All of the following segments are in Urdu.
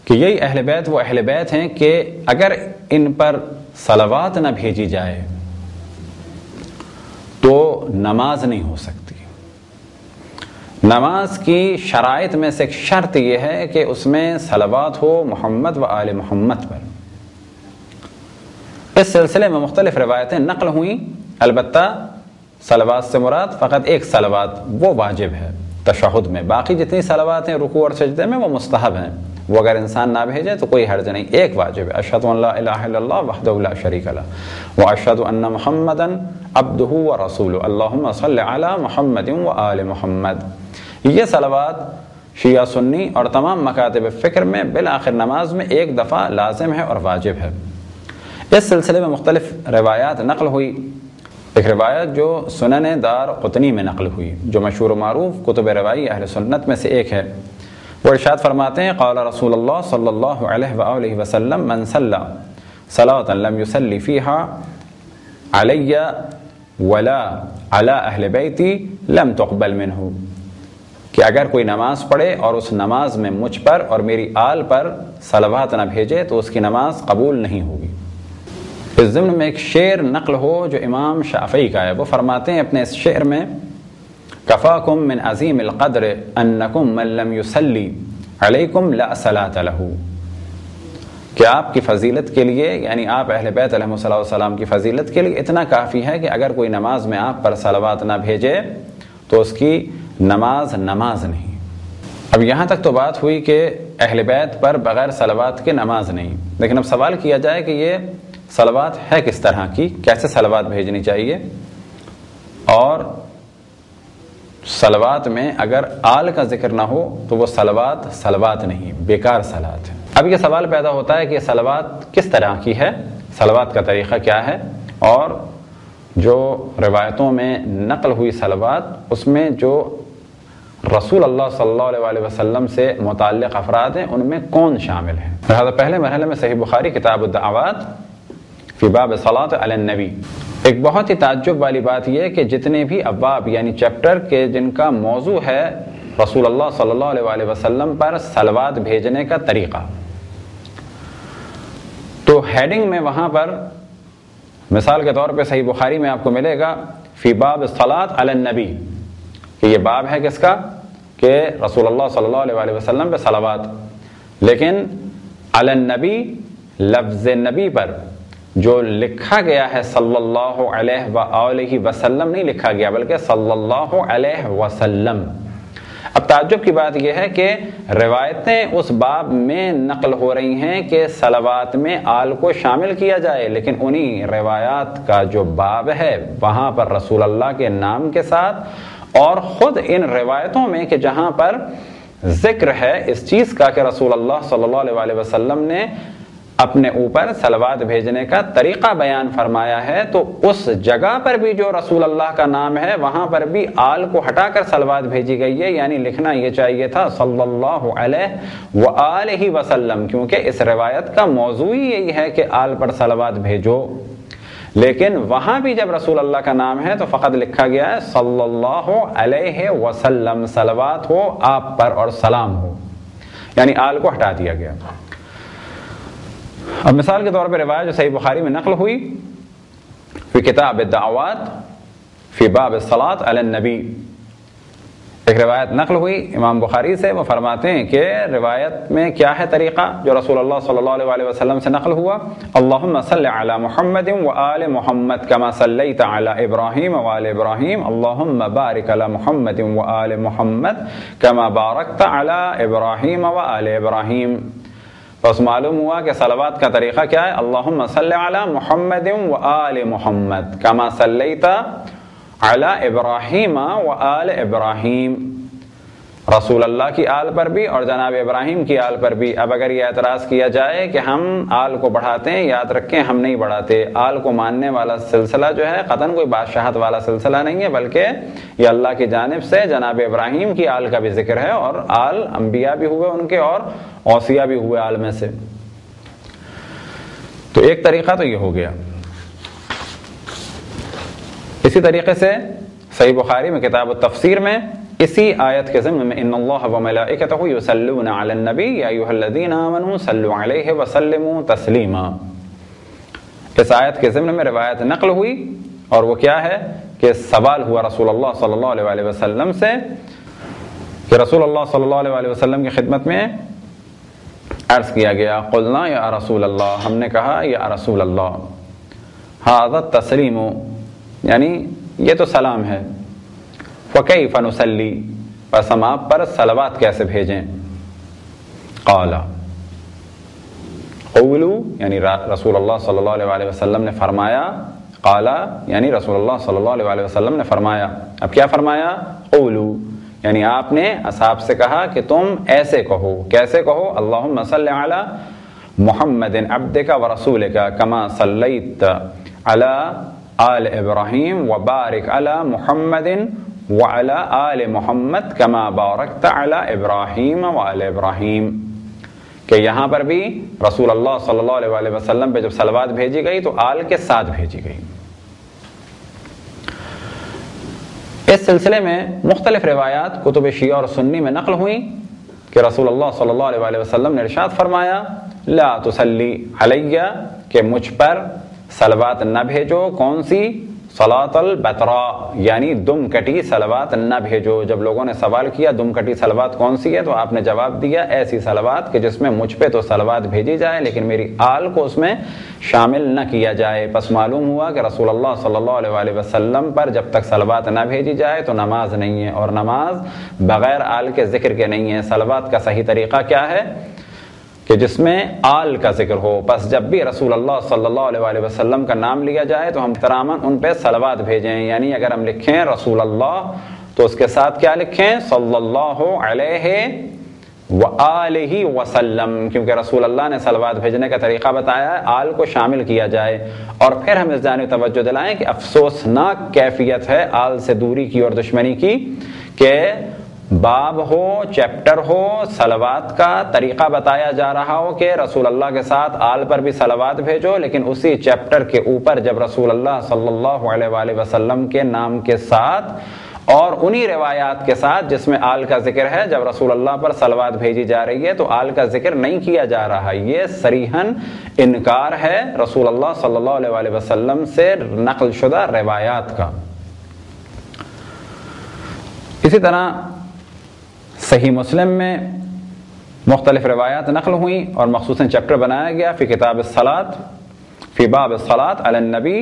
کہ یہی اہل بیت وہ اہل بیت ہیں کہ اگر ان پر صلوات نہ بھیجی جائے تو نماز نہیں ہو سکتی۔ نماز کی شرائط میں سے ایک شرط یہ ہے کہ اس میں صلوات ہو محمد و آل محمد پر۔ اس سلسلے میں مختلف روایتیں نقل ہوئیں، البتہ صلوات سے مراد فقط ایک صلوات وہ واجب ہے تشہد میں، باقی جتنی صلوات ہیں رکوع اور سجدے میں وہ مستحب ہیں، وہ اگر انسان نہ بھیجے تو کوئی حرج نہیں، ایک واجب ہے، اشہد ان لا الہ الا اللہ وحدہ لا شریک لہ واشہد ان محمدا عبدہ ورسولہ اللہم صل علی محمد وآل محمد۔ یہ صلوات شیعہ سنی اور تمام مکاتب فکر میں بالآخر نماز میں ایک دفعہ لازم ہے اور واجب ہے۔ اس سلسلے میں مختلف روایات نقل ہوئی۔ ایک روایت جو سنن دار قطنی میں نقل ہوئی، جو مشہور و معروف کتب روائی اہل سنت میں سے ایک ہے، وہ ارشاد فرماتے ہیں قال رسول اللہ صلی اللہ علیہ وآلہ وسلم من صلی صلاة لم يصلی فیہا علی ولا علی اہل بیتی لم تقبل منہ، کہ اگر کوئی نماز پڑھے اور اس نماز میں مجھ پر اور میری آل پر صلوات نہ بھیجے تو اس کی نماز قبول نہیں ہوگی۔ اس ضمن میں ایک شعر نقل ہو جو امام شافعی کا ہے، وہ فرماتے ہیں اپنے اس شعر میں کفاکم من عظیم القدر انکم من لم یصلی علیکم لا صلاۃ لہ، کہ آپ کی فضیلت کے لیے، یعنی آپ اہل بیت علیہ الصلوۃ والسلام کی فضیلت کے لیے اتنا کافی ہے کہ اگر کوئی نماز میں آپ پر صلوات نہ بھیجے تو اس کی نماز نہیں۔ اب یہاں تک تو بات ہوئی کہ اہل بیت پر بغیر صلوات کے نماز نہیں، لیکن اب سوال کیا جائے کہ یہ صلوات ہے کس طرح کی، کیسے صلوات بھیجنی چاہیے، اور صلوات میں اگر آل کا ذکر نہ ہو تو وہ صلوات نہیں، بیکار صلات ہے۔ اب یہ سوال پیدا ہوتا ہے کہ صلوات کس طرح کی ہے، صلوات کا طریقہ کیا ہے، اور جو روایتوں میں نقل ہوئی صلوات اس میں جو رسول اللہ صلی اللہ علیہ وآلہ وسلم سے متعلق افراد ہیں ان میں کون شامل ہیں۔ لہذا پہلے مرحلے میں صحیح بخاری کتاب الدعوات فی باب صلاۃ علی النبی، ایک بہت ہی تعجب والی بات یہ کہ جتنے بھی ابواب یعنی چیپٹر کے جن کا موضوع ہے رسول اللہ صلی اللہ علیہ وآلہ وسلم پر صلوات بھیجنے کا طریقہ، تو ہیڈنگ میں وہاں پر مثال کے طور پہ صحیح بخاری میں آپ کو ملے گا فی باب صلاۃ علی النبی، کہ یہ باب ہے کس کا، کہ رسول اللہ صلی اللہ علیہ وآلہ وسلم پہ صلوات، لیکن علی النبی لفظ نبی پر جو لکھا گیا ہے صلی اللہ علیہ وآلہ وسلم نہیں لکھا گیا بلکہ صلی اللہ علیہ وسلم۔ اب تعجب کی بات یہ ہے کہ روایتیں اس باب میں نقل ہو رہی ہیں کہ صلوات میں آل کو شامل کیا جائے، لیکن انہی روایات کا جو باب ہے وہاں پر رسول اللہ کے نام کے ساتھ، اور خود ان روایتوں میں کہ جہاں پر ذکر ہے اس چیز کا کہ رسول اللہ صلی اللہ علیہ وآلہ وسلم نے اپنے اوپر صلوات بھیجنے کا طریقہ بیان فرمایا ہے، تو اس جگہ پر بھی جو رسول اللہ کا نام ہے وہاں پر بھی آل کو ہٹا کر صلوات بھیجی گئی ہے، یعنی لکھنا یہ چاہیے تھا صلی اللہ علیہ وآلہ وسلم، کیونکہ اس روایت کا موضوع ہی یہی ہے کہ آل پر صلوات بھیجو، لیکن وہاں بھی جب رسول اللہ کا نام ہے تو فقط لکھا گیا ہے صلی اللہ علیہ وسلم، صلوات ہو آپ پر اور سلام ہو، یعنی آل کو ہٹا دیا گیا۔ اب مثال کے طور پہ روایت جو صحیح بخاری میں نقل ہوئی فی کتاب الدعوات فی باب الصلاۃ علی النبی، ایک روایت نقل ہوئی امام بخاری سے، وہ فرماتے ہیں کہ روایت میں کیا ہے طریقہ جو رسول اللہ صلی اللہ علیہ وآلہ وسلم سے نقل ہوا، اللہم صلی علی محمد وآل محمد کما صلیت علی ابراہیم وآل ابراہیم اللہم بارک علی محمد وآل محمد کما بارکت علی ابراہیم وآل ابراہیم۔ بس معلوم ہوا کہ صلوات کا طریقہ کیا ہے، اللہم صلی علی محمد وآل محمد کما صلیت علی ابراہیم وآل ابراہیم، رسول اللہ کی آل پر بھی اور جناب ابراہیم کی آل پر بھی۔ اب اگر یہ اعتراض کیا جائے کہ ہم آل کو بڑھاتے ہیں، یاد رکھیں ہم نہیں بڑھاتے، آل کو ماننے والا سلسلہ جو ہے قطعاً کوئی بادشاہت والا سلسلہ نہیں ہے، بلکہ یہ اللہ کی جانب سے جناب ابراہیم کی آل کا بھی ذکر ہے، اور آل انبیاء بھی ہوئے ان کے اور اوصیاء بھی ہوئے آل میں سے۔ تو ایک طریقہ تو یہ ہو گیا۔ اسی طریقے سے صحیح بخاری میں کتاب التفسیر میں اسی آیت کے ضمن میں ان اللہ و ملائکتہ یصلون علی النبی یا ایھا الذین آمنوا صلوا علیہ وسلموا تسلیما. اس آیت کے ضمن میں روایت نقل ہوئی اور وہ کیا ہے کہ سوال ہوا رسول اللہ صلی اللہ علیہ وسلم سے کہ رسول اللہ صلی اللہ علیہ وسلم کی خدمت میں عرض کیا گیا قلنا یا رسول اللہ، ہم نے کہا یا رسول اللہ، ھذا التسلیم یعنی یہ تو سلام ہے، فکیف نصلی پس ہم آپ پر صلوات کیسے بھیجیں؟ قال قولوا یعنی رسول اللہ صلی اللہ علیہ وسلم نے فرمایا، قال یعنی رسول اللہ صلی اللہ علیہ وسلم نے فرمایا. اب کیا فرمایا؟ قولوا یعنی آپ نے اصحاب سے کہا کہ تم ایسے کہو. کیسے کہو؟ اللہم صلی علی محمد عبدک ورسولک کما صلیت علی آل ابراہیم وبارک علی محمد وعلی آل محمد کما بارکت علی ابراہیم وآل ابراہیم. کہ یہاں پر بھی رسول اللہ صلی اللہ علیہ وسلم پہ جب صلوات بھیجی گئی تو آل کے ساتھ بھیجی گئی. اس سلسلے میں مختلف روایات کتب شیعہ اور سنی میں نقل ہوئیں کہ رسول اللہ صلی اللہ علیہ وسلم نے ارشاد فرمایا لا تصلی علیہ کہ مجھ پر صلوات نہ بھیجو. کون سی؟ صلاۃ البتراء یعنی دم کٹی صلوات نہ بھیجو. جب لوگوں نے سوال کیا دم کٹی صلوات کون سی ہے تو آپ نے جواب دیا ایسی صلوات کہ جس میں مجھ پہ تو صلوات بھیجی جائے لیکن میری آل کو اس میں شامل نہ کیا جائے. پس معلوم ہوا کہ رسول اللہ صلی اللہ علیہ وسلم پر جب تک صلوات نہ بھیجی جائے تو نماز نہیں ہے، اور نماز بغیر آل کے ذکر کے نہیں ہے. صلوات کا صحیح طریقہ کیا ہے کہ جس میں آل کا ذکر ہو. پس جب بھی رسول اللہ صلی اللہ علیہ وسلم کا نام لیا جائے تو ہم احتراماً ان پہ صلوات بھیجیں. یعنی اگر ہم لکھیں رسول اللہ تو اس کے ساتھ کیا لکھیں؟ صلی اللہ علیہ وآلہ وسلم، کیونکہ رسول اللہ نے صلوات بھیجنے کا طریقہ بتایا ہے آل کو شامل کیا جائے. اور پھر ہم اس جانب توجہ دلائیں کہ افسوسناک کیفیت ہے آل سے دوری کی اور دشمنی کی کہ باب ہو چیپٹر ہو صلوات کا طریقہ بتایا جا رہا ہو کہ رسول اللہ کے ساتھ آل پر بھی صلوات بھیجو، لیکن اسی چیپٹر کے اوپر جب رسول اللہ صلی اللہ علیہ وآلہ وسلم کے نام کے ساتھ اور انہی روایات کے ساتھ جس میں آل کا ذکر ہے جب رسول اللہ پر صلوات بھیجی جا رہی ہے تو آل کا ذکر نہیں کیا جا رہا. یہ صریحاً انکار ہے رسول اللہ صلی اللہ علیہ وآلہ وسلم سے نقل شدہ روایات کا. اسی طرح صحیح مسلم میں مختلف روایات نقل ہوئیں اور مخصوصاً چیپٹر بنایا گیا فی کتاب الصلاۃ فی باب الصلاۃ علی النبی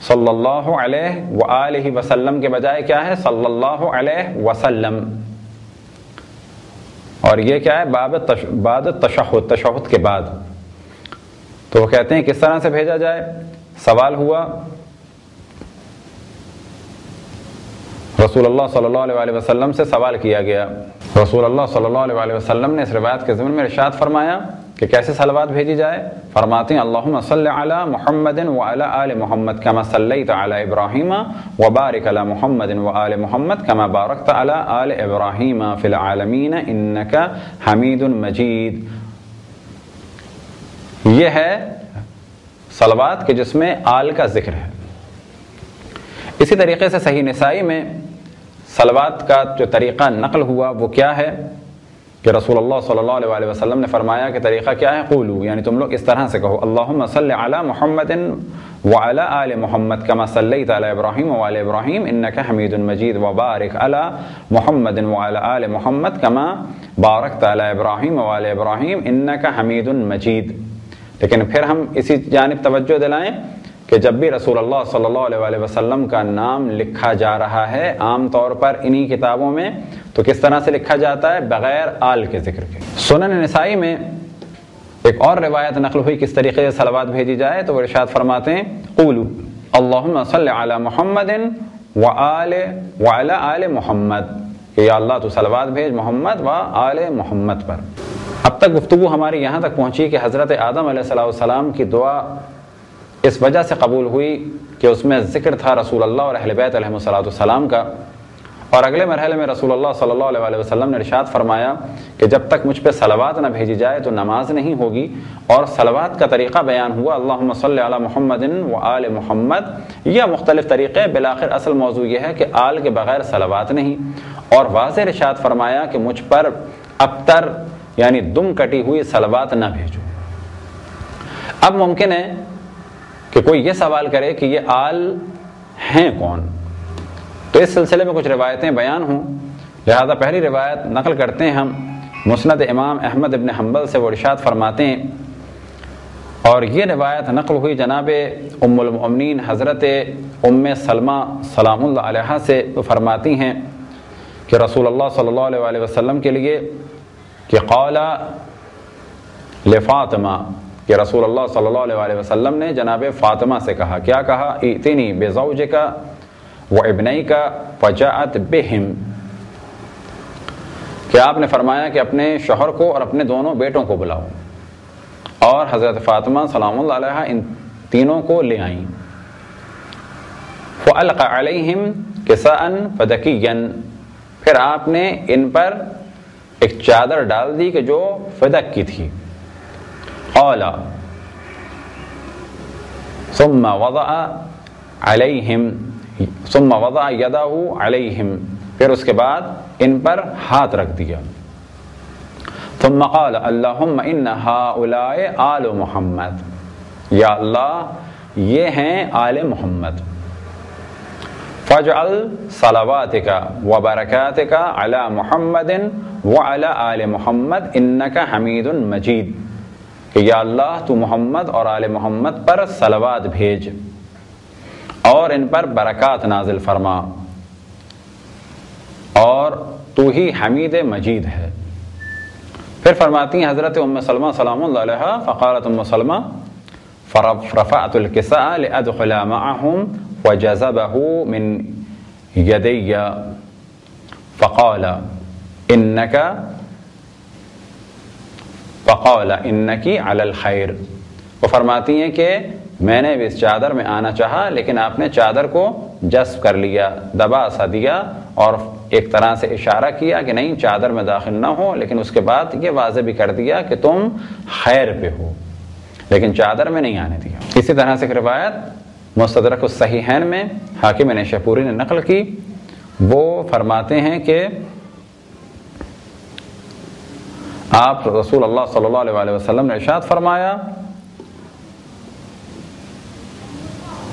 صلی اللہ علیہ وآلہ وسلم کے بجائے کیا ہے؟ صلی اللہ علیہ وسلم. اور یہ کیا ہے؟ بعد التشہد، تشہد کے بعد. تو وہ کہتے ہیں کس طرح سے بھیجا جائے؟ سوال ہوا رسول اللہ صلی اللہ علیہ وسلم سے سوال کیا گیا. رسول اللہ صلی اللہ علیہ وسلم نے اس روایت کے ضمن میں ارشاد فرمایا کہ کیسے صلوات بھیجی جائے. فرماتے ہیں اللہم صلی علی محمد وعلی آل محمد کما صلیت علی ابراہیم وبارک علی محمد وآل محمد کما بارکت علی آل ابراہیم فی العالمین انک حمید مجید. یہ ہے صلوات کہ جس میں آل کا ذکر ہے. اسی طریقے سے صحیح نسائی میں صلوات کا جو طریقہ نقل ہوا وہ کیا ہے کہ رسول اللہ صلی اللہ علیہ وسلم نے فرمایا کہ طریقہ کیا ہے؟ قولوا یعنی تم لوگ اس طرح سے کہو اللہم صلی علی محمد وعلی آل محمد کما صلیت علی ابراہیم وآل ابراہیم انک حمید مجید وبارک علی محمد وعلی آل محمد کما بارکت علی ابراہیم وآل ابراہیم انک حمید مجید. لیکن پھر ہم اسی جانب توجہ دلائیں کہ جب بھی رسول اللہ صلی اللہ علیہ وسلم کا نام لکھا جا رہا ہے عام طور پر انہی کتابوں میں تو کس طرح سے لکھا جاتا ہے؟ بغیر آل کے ذکر کے. سنن نسائی میں ایک اور روایت نقل ہوئی کس طریقے سے صلوات بھیجی جائے تو وہ ارشاد فرماتے ہیں قولوا اللہم صلی علی محمد وعلی آل محمد کہ یا اللہ تو صلوات بھیج محمد و آل محمد پر. اب تک گفتگو ہماری یہاں تک پہنچی کہ حضرت آدم علیہ السلام کی دعا اس وجہ سے قبول ہوئی کہ اس میں ذکر تھا رسول اللہ اور اہل بیت علیہ السلام کا. اور اگلے مرحلے میں رسول اللہ صلی اللہ علیہ وسلم نے ارشاد فرمایا کہ جب تک مجھ پہ صلوات نہ بھیجی جائے تو نماز نہیں ہوگی. اور صلوات کا طریقہ بیان ہوا اللہم صلی علی محمد وآل محمد یا مختلف طریقے. بالآخر اصل موضوع یہ ہے کہ آل کے بغیر صلوات نہیں. اور واضح ارشاد فرمایا کہ مجھ پر ابتر یعنی دم کٹی ہوئی صلوات نہ بھیجو۔ اب ممکن ہے کہ کوئی یہ سوال کرے کہ یہ آل ہیں کون، تو اس سلسلے میں کچھ روایتیں بیان ہوں، لہذا پہلی روایت نقل کرتے ہیں ہم مسند امام احمد ابن حنبل سے، وہ ارشاد فرماتے ہیں، اور یہ روایت نقل ہوئی جناب ام المؤمنین حضرت ام سلمہ سلام اللہ علیہا سے، تو فرماتی ہیں کہ رسول اللہ صلی اللہ علیہ وسلم کے لیے کہ قال لفاطمہ، کہ رسول اللہ صلی اللہ علیہ وسلم نے جناب فاطمہ سے کہا، کیا کہا؟ ائتنی بزوجک وابنیک فجاءت بہم، کہ آپ نے فرمایا کہ اپنے شوہر کو اور اپنے دونوں بیٹوں کو بلاؤ، اور حضرت فاطمہ سلام اللہ علیہا ان تینوں کو لے آئیں۔ فَأَلْقَ عَلَيْهِمْ كِسَاءً فَدَكِيًّا، پھر آپ نے ان پر ایک چادر ڈال دی کہ جو فدک کی تھی۔ قال ثم وضع يده عليهم، پھر اس کے بعد ان پر ہاتھ رکھ دیا۔ ثم قال اللهم ان هؤلاء آل محمد، یا اللہ یہ ہیں آل محمد۔ فاجعل صلواتک وبرکاتک علی محمد وعلی آل محمد انک حمید مجید، کہ یا اللہ تو محمد اور آل محمد پر صلوات بھیج اور ان پر برکات نازل فرما، اور تو ہی حمید مجید ہے۔ پھر فرماتی ہیں حضرت ام سلمہ سلام اللہ علیہا، فقالت ام سلمہ فرفعت الکساء لأدخل معهم وجذبه من يدي فقال انك على الخير، وہ فرماتی ہیں کہ میں نے اس چادر میں آنا چاہا لیکن آپ نے چادر کو جذب کر لیا، دبا سا دیا، اور ایک طرح سے اشارہ کیا کہ نہیں چادر میں داخل نہ ہو، لیکن اس کے بعد یہ واضح بھی کر دیا کہ تم خیر پہ ہو، لیکن چادر میں نہیں آنے دیا۔ اسی طرح سے ایک روایت مستدرک الصحیحین میں حاکم نیشاپوری نے نقل کی، وہ فرماتے ہیں کہ آپ رسول اللہ صلی اللہ علیہ وسلم نے ارشاد فرمایا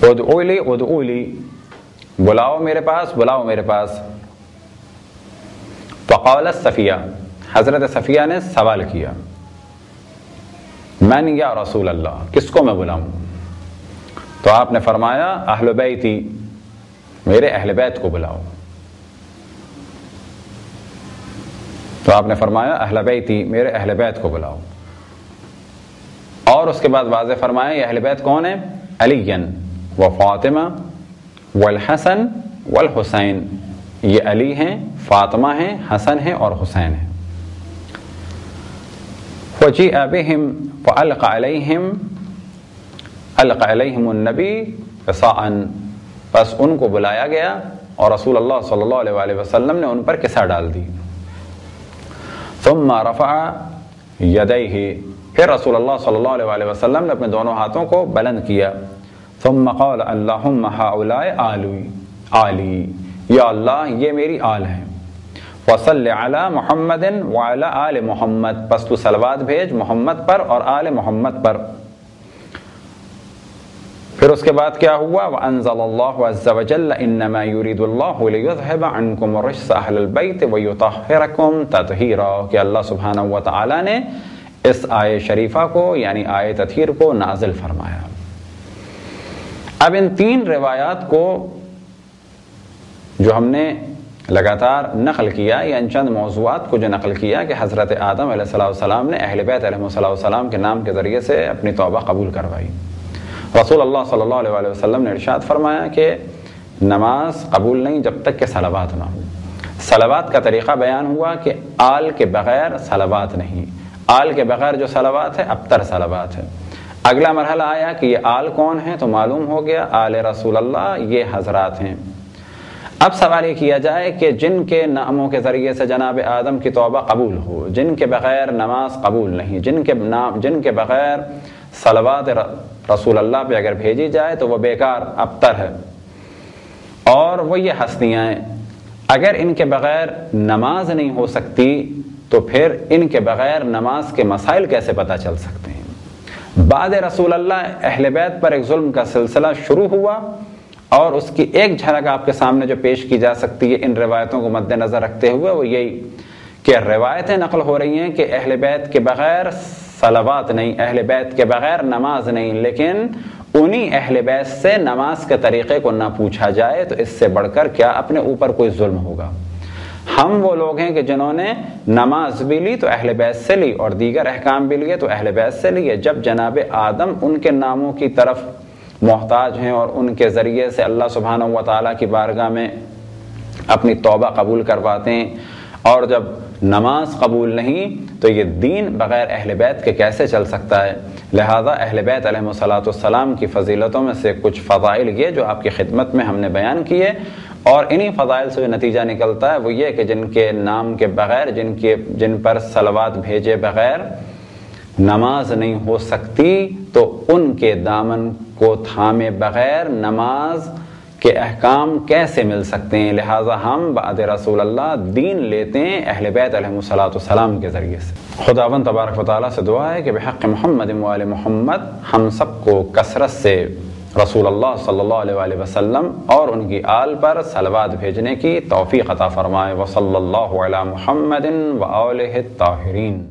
ادعو لی، بلاؤ میرے پاس، بلاؤ میرے پاس۔ فقالت صفیہ، حضرت صفیہ نے سوال کیا، من یا رسول اللہ، کس کو میں بلاؤں؟ تو آپ نے فرمایا اہل بیتی، میرے اہل بیت کو بلاؤ۔ تو آپ نے فرمایا اہل بیتی، میرے اہل بیت کو بلاؤ، اور اس کے بعد واضح فرمایا یہ اہل بیت کون ہیں؟ علی و فاطمہ والحسن والحسین، یہ علی ہیں، فاطمہ ہیں، حسن ہیں اور حسین ہیں۔ فجیء بہم فالق علیہم النبی قصاء، بس ان کو بلایا گیا اور رسول اللہ صلی اللہ علیہ وسلم نے ان پر کسا ڈال دی۔ ثم رفع یدیہ، پھر رسول اللہ صلی اللہ علیہ وسلم نے اپنے دونوں ہاتھوں کو بلند کیا۔ ثم قال اللہم ہؤلاء آلی، یا اللہ یہ میری آل ہیں۔ وصل علی محمد وعلی آل محمد، پس تو صلوات بھیج محمد پر اور آل محمد پر۔ پھر اس کے بعد کیا ہوا؟ وانزل اللہ عز وجل انما یرید اللہ لیذھب عنکم الرجس اہل البیت ویطہرکم تطہیرا، کہ اللہ سبحانہ و تعالی نے اس آیت شریفہ کو یعنی آیت تطہیر کو نازل فرمایا۔ اب ان تین روایات کو جو ہم نے لگاتار نقل کیا، یا ان چند موضوعات کو جو نقل کیا کہ حضرت آدم علیہ السلام نے اہل بیت علیہ السلام کے نام کے ذریعے سے اپنی توبہ قبول کروائی، رسول اللہ صلی اللہ علیہ وسلم نے ارشاد فرمایا کہ نماز قبول نہیں جب تک کہ صلوات نہ ہو۔ صلوات کا طریقہ بیان ہوا کہ آل کے بغیر صلوات نہیں، آل کے بغیر جو صلوات ہے ابتر صلوات ہے۔ اگلا مرحلہ آیا کہ یہ آل کون ہیں، تو معلوم ہو گیا آل رسول اللہ یہ حضرات ہیں۔ اب سوال یہ کیا جائے کہ جن کے ناموں کے ذریعے سے جناب آدم کی توبہ قبول ہو، جن کے بغیر نماز قبول نہیں، جن کے بغیر صلوات رسول اللہ پہ اگر بھیجی جائے تو وہ بیکار ابتر ہے، اور وہ یہ ہستیاں ہیں اگر ان کے بغیر نماز نہیں ہو سکتی تو پھر ان کے بغیر نماز کے مسائل کیسے پتہ چل سکتے ہیں؟ بعد رسول اللہ اہل بیت پر ایک ظلم کا سلسلہ شروع ہوا، اور اس کی ایک جھلک آپ کے سامنے جو پیش کی جا سکتی ہے ان روایتوں کو مد نظر رکھتے ہوئے، وہ یہی کہ روایتیں نقل ہو رہی ہیں کہ اہل بیت کے بغیر صلوات نہیں، اہل بیت کے بغیر نماز نہیں، لیکن انہی اہل بیت سے نماز کے طریقے کو نہ پوچھا جائے تو اس سے بڑھ کر کیا اپنے اوپر کوئی ظلم ہوگا۔ ہم وہ لوگ ہیں کہ جنہوں نے نماز بھی لی تو اہل بیت سے لی، اور دیگر احکام بھی لیے تو اہل بیت سے لیے۔ جب جناب آدم ان کے ناموں کی طرف محتاج ہیں اور ان کے ذریعے سے اللہ سبحانہ و تعالیٰ کی بارگاہ میں اپنی توبہ قبول کرواتے ہیں، اور جب نماز قبول نہیں تو یہ دین بغیر اہل بیت کے کیسے چل سکتا ہے؟ لہذا اہل بیت علیہ الصلوۃ والسلام کی فضیلتوں میں سے کچھ فضائل یہ جو آپ کی خدمت میں ہم نے بیان کیے، اور انہی فضائل سے جو نتیجہ نکلتا ہے وہ یہ کہ جن کے نام کے بغیر، جن پر صلوات بھیجے بغیر نماز نہیں ہو سکتی، تو ان کے دامن کو تھامے بغیر نماز کے احکام کیسے مل سکتے ہیں؟ لہٰذا ہم بعد رسول اللہ دین لیتے ہیں اہل بیت علیہ الصلوۃ والسلام کے ذریعے سے۔ خداوند تبارک و تعالیٰ سے دعا ہے کہ بحق محمد و آل محمد ہم سب کو کثرت سے رسول اللہ صلی اللہ علیہ وآلہ وسلم اور ان کی آل پر صلوات بھیجنے کی توفیق عطا فرمائے۔ وصلی اللہ علی محمد و آلہ الطاہرین۔